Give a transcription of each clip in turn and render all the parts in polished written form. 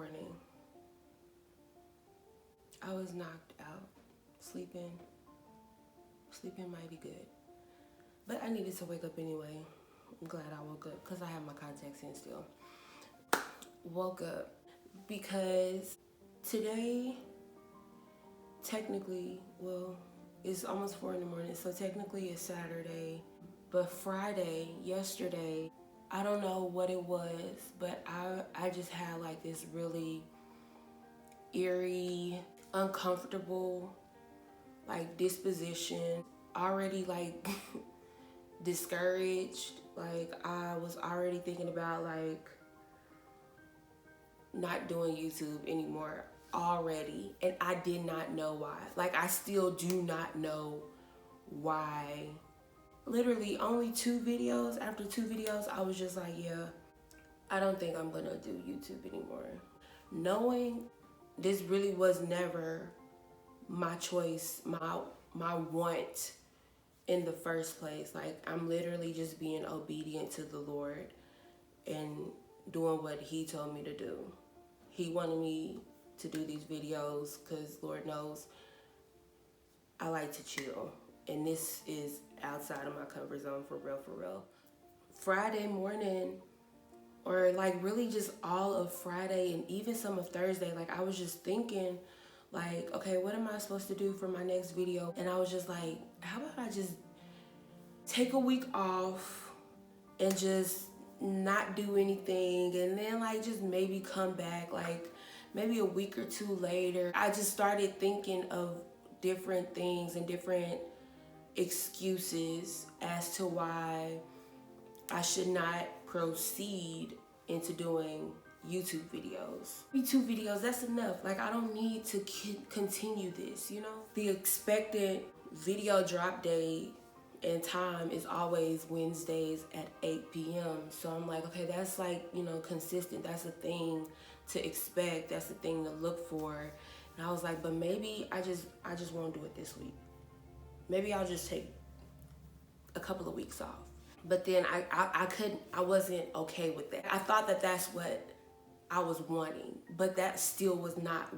morning. I was knocked out. Sleeping mighty good. But I needed to wake up anyway. I'm glad I woke up because I have my contacts in still. Woke up because today, technically, well, it's almost 4 in the morning, so technically it's Saturday. But Friday, yesterday, I don't know what it was, but I just had like this really eerie, uncomfortable, like disposition. Already like discouraged. Like I was already thinking about like not doing YouTube anymore already, and I did not know why. Like I still do not know why. Literally only 2 videos. After 2 videos, I was just like, yeah, I don't think I'm gonna do YouTube anymore. Knowing this really was never my choice, my want in the first place. Like I'm literally just being obedient to the Lord and doing what He told me to do. He wanted me to do these videos because Lord knows I like to chill. And this is outside of my comfort zone for real. Friday morning, or like really just all of Friday and even some of Thursday, like I was just thinking like, okay, what am I supposed to do for my next video? And I was just like, how about I just take a week off and just not do anything, and then like just maybe come back like maybe a week or 2 later. I just started thinking of different things and different excuses as to why I should not proceed into doing YouTube videos. 2 videos, that's enough. Like I don't need to continue this, you know? The expected video drop date and time is always Wednesdays at 8 p.m. So I'm like, okay, that's like, you know, consistent. That's a thing to expect. That's the thing to look for. And I was like, but maybe I just won't do it this week. Maybe I'll just take a couple of weeks off. But then I wasn't okay with that. I thought that that's what I was wanting, but that still was not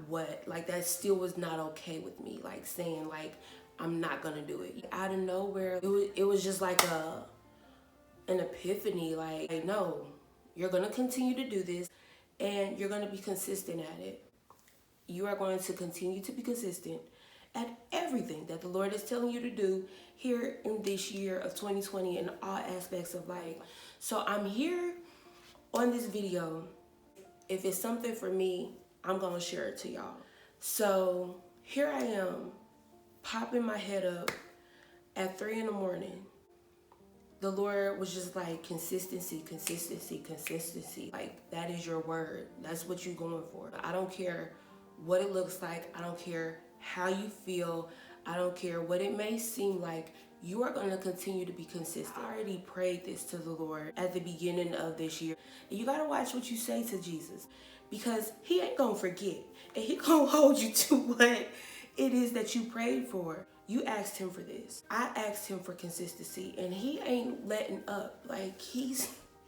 that still was not okay with me. Like saying like, I'm not gonna do it. Out of nowhere, it was just like an epiphany. Like, no, you're gonna continue to do this and you're gonna be consistent at it. You are going to continue to be consistent at everything that the Lord is telling you to do here in this year of 2020 in all aspects of life. So I'm here on this video. If it's something for me, I'm gonna share it to y'all. So here I am, popping my head up at 3 in the morning. The Lord was just like, consistency. Like, that is your word. That's what you're going for. I don't care what it looks like. I don't care how you feel. I don't care what it may seem like. You are going to continue to be consistent. I already prayed this to the Lord at the beginning of this year. And you got to watch what you say to Jesus, because He ain't going to forget. And He going to hold you to what it is that you prayed for. You asked Him for this. I asked Him for consistency, and He ain't letting up. Like he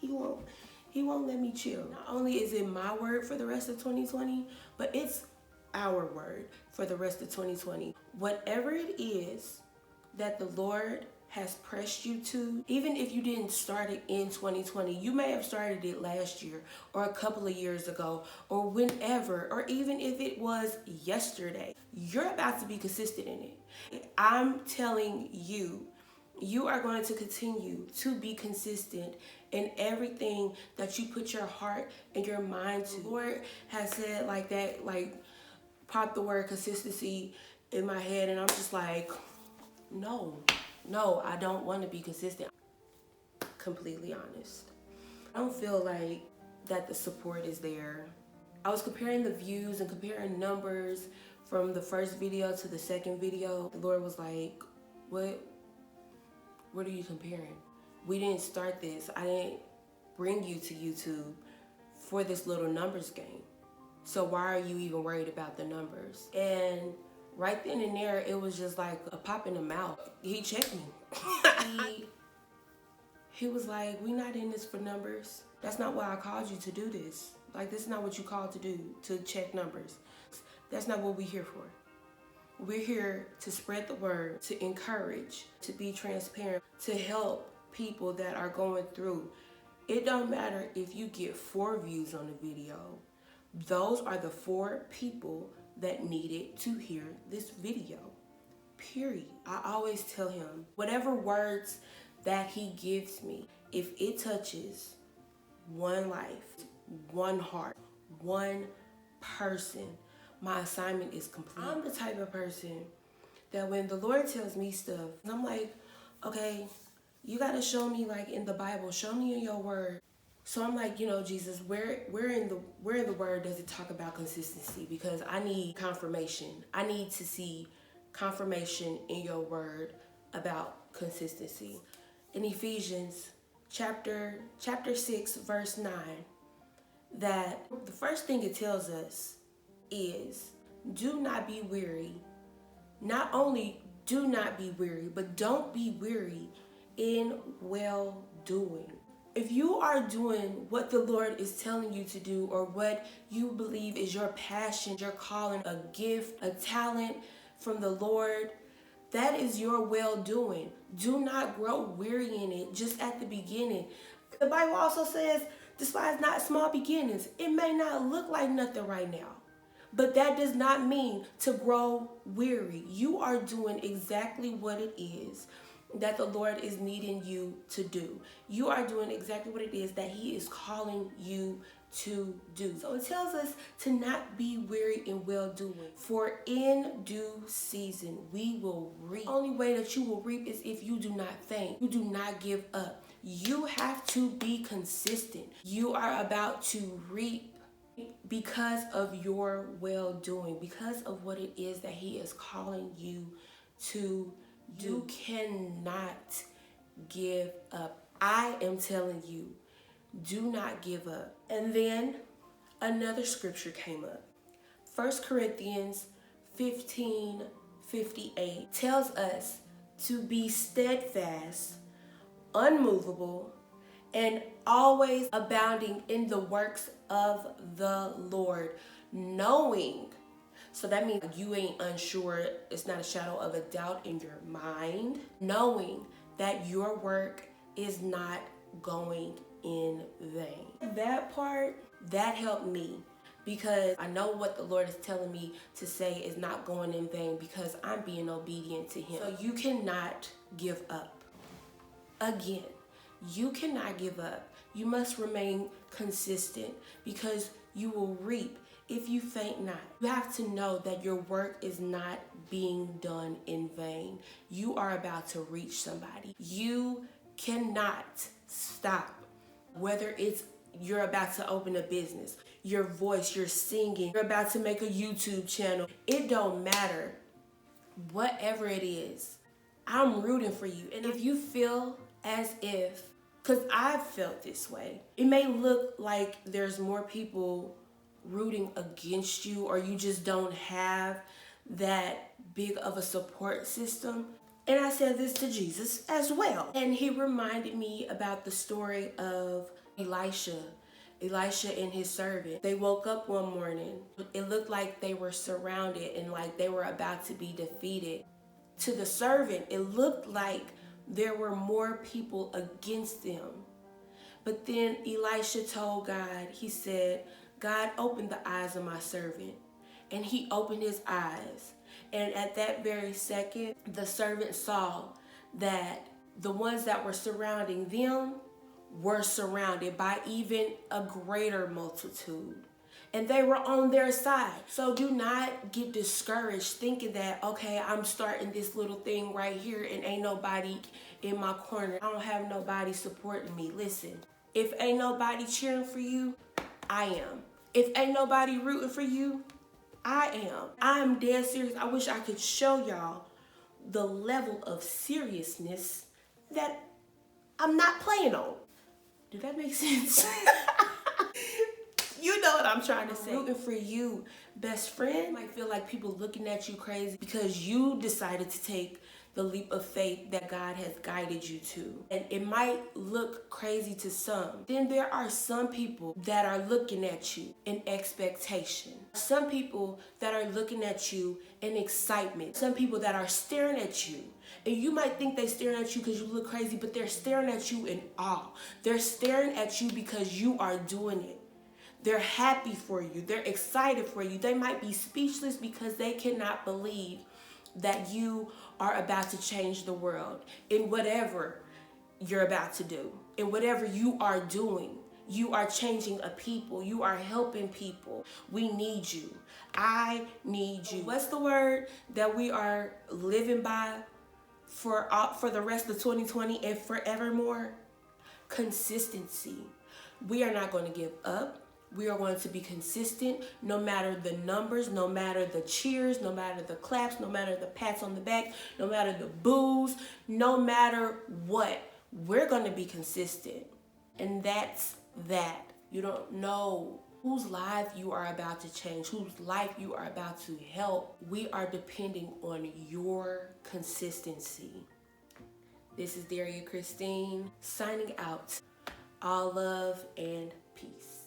won't let me chill. Not only is it my word for the rest of 2020, but it's our word for the rest of 2020. Whatever it is that the Lord has pressed you to, even if you didn't start it in 2020, you may have started it last year or a couple of years ago or whenever, or even if it was yesterday, you're about to be consistent in it. I'm telling you, you are going to continue to be consistent in everything that you put your heart and your mind to. The Lord has said like that, like popped the word consistency in my head, and I'm just like, no, I don't want to be consistent. Completely honest. I don't feel like that the support is there. I was comparing the views and comparing numbers from the first video to the second video. The Lord was like, what are you comparing? We didn't start this. I didn't bring you to YouTube for this little numbers game. So why are you even worried about the numbers? And right then and there, it was just like a pop in the mouth. He checked me. He was like, we not in this for numbers. That's not why I called you to do this. Like, this is not what you called to do, to check numbers. That's not what we're here for. We're here to spread the word, to encourage, to be transparent, to help people that are going through. It don't matter if you get 4 views on the video. Those are the 4 people that needed to hear this video. Period. I always tell him, whatever words that he gives me, if it touches one life, one heart, one person, my assignment is complete. I'm the type of person that when the Lord tells me stuff, I'm like, okay, you got to show me, like, in the Bible, show me in your word. So I'm like, Jesus, where in the word does it talk about consistency? Because I need confirmation. I need to see confirmation in your word about consistency. In Ephesians chapter 6, verse 9, that the first thing it tells us is, do not be weary. Not only do not be weary, but don't be weary in well doing. If you are doing what the Lord is telling you to do, or what you believe is your passion, your calling, a gift, a talent from the Lord, that is your well doing. Do not grow weary in it just at the beginning. The Bible also says, despise not small beginnings. It may not look like nothing right now, but that does not mean to grow weary. You are doing exactly what it is that the Lord is needing you to do. You are doing exactly what it is that he is calling you to do. So it tells us to not be weary in well doing, for in due season we will reap. The only way that you will reap is if you do not faint. You do not give up. You have to be consistent. You are about to reap because of your well doing, because of what it is that he is calling you to do. You cannot give up. I am telling you, do not give up. And then another scripture came up. 1 Corinthians 15:58 tells us to be steadfast, unmovable, and always abounding in the works of the Lord, knowing. So that means you ain't unsure. It's not a shadow of a doubt in your mind, knowing that your work is not going in vain. That part, that helped me, because I know what the Lord is telling me to say is not going in vain, because I'm being obedient to him. So you cannot give up. Again, you cannot give up. You must remain consistent, because you will reap if you faint not. You have to know that your work is not being done in vain. You are about to reach somebody. You cannot stop. Whether it's you're about to open a business, your voice, you're singing, you're about to make a YouTube channel, it don't matter. Whatever it is, I'm rooting for you. And if you feel as if, because I've felt this way, it may look like there's more people rooting against you, or you just don't have that big of a support system. And I said this to Jesus as well. And he reminded me about the story of Elisha and his servant. They woke up one morning. It looked like they were surrounded and like they were about to be defeated. To the servant, it looked like there were more people against them. But then Elisha told God, he said, God, open the eyes of my servant. And he opened his eyes. And at that very second, the servant saw that the ones that were surrounding them were surrounded by even a greater multitude. And they were on their side. So do not get discouraged thinking that, okay, I'm starting this little thing right here and ain't nobody in my corner. I don't have nobody supporting me. Listen, if ain't nobody cheering for you, I am. If ain't nobody rooting for you, I am. I am dead serious. I wish I could show y'all the level of seriousness that I'm not playing on. Did that make sense? You know what I'm trying to say. Rooting for you, best friend. You might feel like people looking at you crazy because you decided to take the leap of faith that God has guided you to. And it might look crazy to some. Then there are some people that are looking at you in expectation. Some people that are looking at you in excitement. Some people that are staring at you. And you might think they're staring at you because you look crazy, but they're staring at you in awe. They're staring at you because you are doing it. They're happy for you. They're excited for you. They might be speechless because they cannot believe that you are about to change the world in whatever you're about to do. In whatever you are doing, you are changing a people. You are helping people. We need you. I need you. What's the word that we are living by for the rest of 2020 and forevermore? Consistency. We are not going to give up. We are going to be consistent no matter the numbers, no matter the cheers, no matter the claps, no matter the pats on the back, no matter the boos, no matter what. We're going to be consistent. And that's that. You don't know whose life you are about to change, whose life you are about to help. We are depending on your consistency. This is Daria Christine signing out. All love and peace.